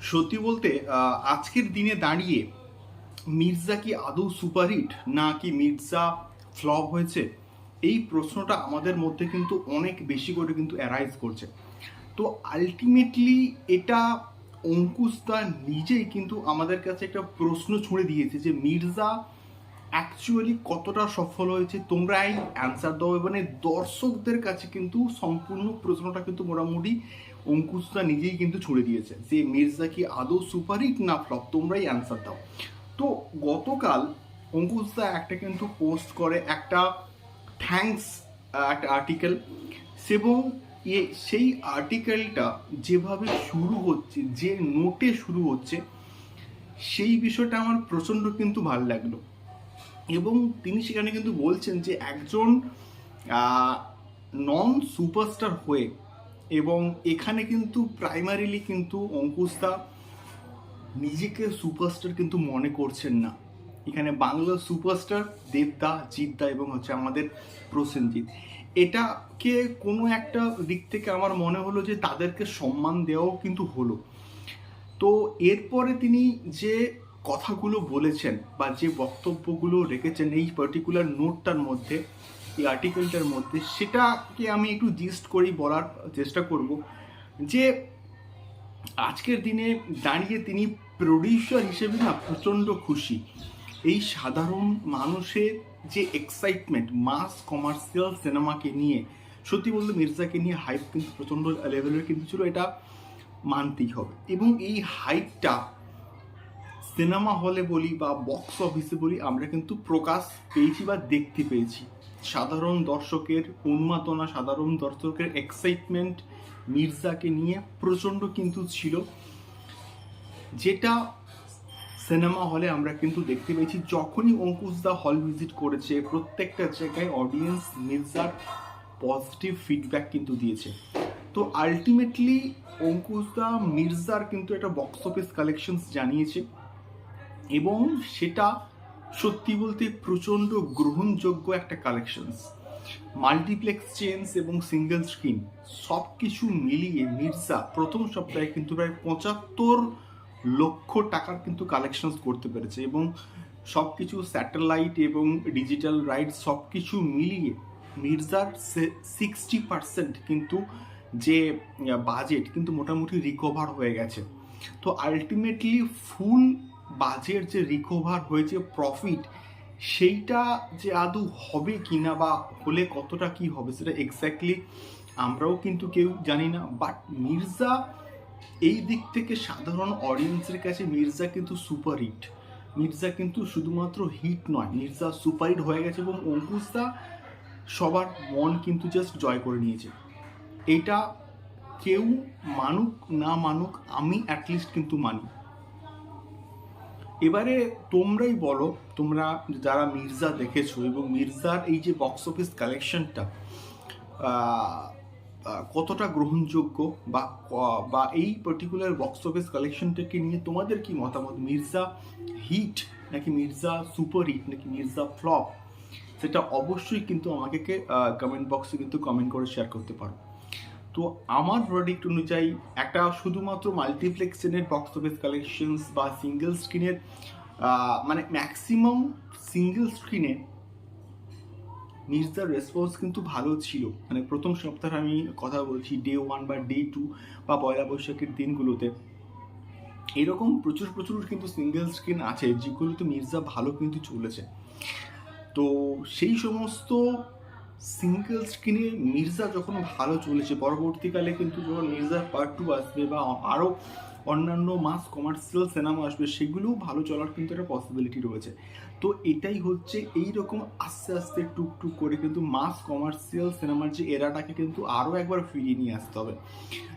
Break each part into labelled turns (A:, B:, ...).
A: সত্যি বলতে আজকের দিনে দাঁড়িয়ে মির্জা কি আদৌ সুপারহিট না কি মির্জা ফ্লপ হয়েছে, এই প্রশ্নটা আমাদের মধ্যে কিন্তু অনেক বেশি করে কিন্তু অ্যারাইজ করছে। তো আলটিমেটলি এটা অঙ্কুশ দা নিজেই কিন্তু আমাদের কাছে একটা প্রশ্ন ছুঁড়ে দিয়েছে যে মির্জা অ্যাকচুয়ালি কতটা সফল হয়েছে, তোমরা এই অ্যান্সার দাও। মানে দর্শকদের কাছে কিন্তু সম্পূর্ণ প্রশ্নটা কিন্তু মোটামুটি অঙ্কুশদা নিজেই কিন্তু ছুড়ে দিয়েছে যে মির্জা কি আদৌ সুপারহিট না ফ্লপ, তোমরাই অ্যান্সার দাও। তো গতকাল অঙ্কুশদা একটা কিন্তু পোস্ট করে একটা থ্যাঙ্কস একটা আর্টিকেল, এবং সেই আর্টিকেলটা যেভাবে শুরু হচ্ছে, যে নোটে শুরু হচ্ছে, সেই বিষয়টা আমার প্রচণ্ড কিন্তু ভালো লাগলো। এবং তিনি সেখানে কিন্তু বলছেন যে একজন নন সুপারস্টার হয়ে, এবং এখানে কিন্তু প্রাইমারিলি কিন্তু অঙ্কুশদা নিজেকে সুপারস্টার কিন্তু মনে করছেন না। এখানে বাংলার সুপারস্টার দেবদা, জিতদা এবং হচ্ছে আমাদের প্রসেনজিৎ। এটাকে কোনো একটা দিক থেকে আমার মনে হলো যে তাদেরকে সম্মান দেওয়াও কিন্তু হলো। তো এরপরে তিনি যে কথাগুলো বলেছেন বা যে বক্তব্যগুলো রেখেছেন এই পার্টিকুলার নোটটার মধ্যে, এই আর্টিকেলটার মধ্যে, সেটাকে আমি একটু জিস্ট করেই বলার চেষ্টা করব। যে আজকের দিনে দাঁড়িয়ে তিনি প্রডিউসার হিসেবে না প্রচণ্ড খুশি। এই সাধারণ মানুষের যে এক্সাইটমেন্ট মাস কমার্শিয়াল সিনেমাকে নিয়ে, সত্যি বলতে মির্জাকে নিয়ে হাইপ কিন্তু প্রচণ্ড লেভেলের কিন্তু ছিল, এটা মানতেই হবে। এবং এই হাইপটা সিনেমা হলে বলি বা বক্স অফিসে বলি আমরা কিন্তু প্রকাশ পেয়েছি বা দেখতে পেয়েছি। সাধারণ দর্শকের উন্মাদনা, সাধারণ দর্শকের এক্সাইটমেন্ট মির্জাকে নিয়ে প্রচণ্ড কিন্তু ছিল, যেটা সিনেমা হলে আমরা কিন্তু দেখতে পেয়েছি। যখনই অঙ্কুশদা হল ভিজিট করেছে প্রত্যেকটা জায়গায় অডিয়েন্স মির্জার পজিটিভ ফিডব্যাক কিন্তু দিয়েছে। তো আলটিমেটলি অঙ্কুশদা মির্জার কিন্তু একটা বক্স অফিস কালেকশনস জানিয়েছে, এবং সেটা সত্যি বলতে প্রচণ্ড গ্রহণযোগ্য একটা কালেকশনস। মাল্টিপ্লেক্স চেঞ্জ এবং সিঙ্গেল স্ক্রিন সব কিছু মিলিয়ে মির্জা প্রথম সপ্তাহে কিন্তু প্রায় ৭৫ লক্ষ টাকার কিন্তু কালেকশনস করতে পেরেছে, এবং সব কিছু স্যাটেলাইট এবং ডিজিটাল রাইট সব কিছু মিলিয়ে মির্জার 60% কিন্তু যে বাজেট কিন্তু মোটামুটি রিকভার হয়ে গেছে। তো আলটিমেটলি ফুল বাজেট যে রিকভার হয়েছে, প্রফিট, সেইটা যে আদৌ হবে কি না বা হলে কতটা কি হবে সেটা এক্স্যাক্টলি আমরাও কিন্তু কেউ জানি না। বাট মির্জা এই দিক থেকে সাধারণ অডিয়েন্সের কাছে মির্জা কিন্তু সুপার হিট। মির্জা কিন্তু শুধুমাত্র হিট নয়, মির্জা সুপার হিট হয়ে গেছে, এবং অঙ্কুশদা সবার মন কিন্তু জাস্ট জয় করে নিয়েছে। এটা কেউ মানুক না মানুক, আমি অ্যাটলিস্ট কিন্তু মানি। এবারে তোমরাই বলো, তোমরা যারা মির্জা দেখেছো এবং মির্জার এই যে বক্স অফিস কালেকশনটা কতটা গ্রহণযোগ্য, বা বা এই পার্টিকুলার বক্স অফিস কালেকশনটাকে নিয়ে তোমাদের কি মতামত? মির্জা হিট নাকি মির্জা সুপার হিট নাকি মির্জা ফ্লপ, সেটা অবশ্যই কিন্তু আমাকে কমেন্ট বক্সে কিন্তু কমেন্ট করে শেয়ার করতে পারো। তো আমার ভার্ডিক্ট অনুযায়ী একটা শুধুমাত্র মাল্টিপ্লেক্স চেনের বক্স অফিস কালেকশনস বা সিঙ্গেল স্ক্রিনের, মানে ম্যাক্সিমাম সিঙ্গেল স্ক্রিনে মির্জার রেসপন্স কিন্তু ভালো ছিল। মানে প্রথম সপ্তাহে আমি কথা বলছি, ডে 1 বা ডে 2 বা পয়লা বৈশাখের দিনগুলোতে এরকম প্রচুর প্রচুর কিন্তু সিঙ্গেল স্ক্রিন আছে যেগুলোতে মির্জা ভালো কিন্তু চলেছে। তো সেই সমস্ত সিঙ্গেল স্ক্রিনে মির্জা যখন ভালো চলেছে, পরবর্তীকালে কিন্তু যখন মির্জার পার্ট 2 আসবে বা আরও অন্যান্য মাস কমার্শিয়াল সিনেমা আসবে, সেগুলোও ভালো চলার কিন্তু একটা পসিবিলিটি রয়েছে। তো এটাই হচ্ছে এইরকম আস্তে আস্তে টুকটুক করে কিন্তু মাস কমার্শিয়াল সিনেমার যে এরাটাকে কিন্তু আরও একবার ফিরিয়ে নিয়ে আসতে হবে,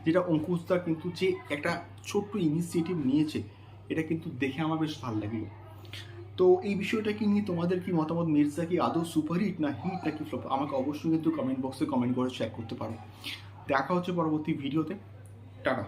A: যেটা অঙ্কুশদা কিন্তু যে একটা ছোট্ট ইনিশিয়েটিভ নিয়েছে, এটা কিন্তু দেখে আমার বেশ ভালো লাগলো। তো এই বিষয়টাকে নিয়ে তোমাদের কি মতামত? মির্জা কি আদৌ সুপারহিট না হিট নাকি ফ্লপ, আমাকে অবশ্যই কিন্তু কমেন্ট বক্সে কমেন্ট করে শেয়ার করতে পারো। দেখা হচ্ছে পরবর্তী ভিডিওতে। টাটা।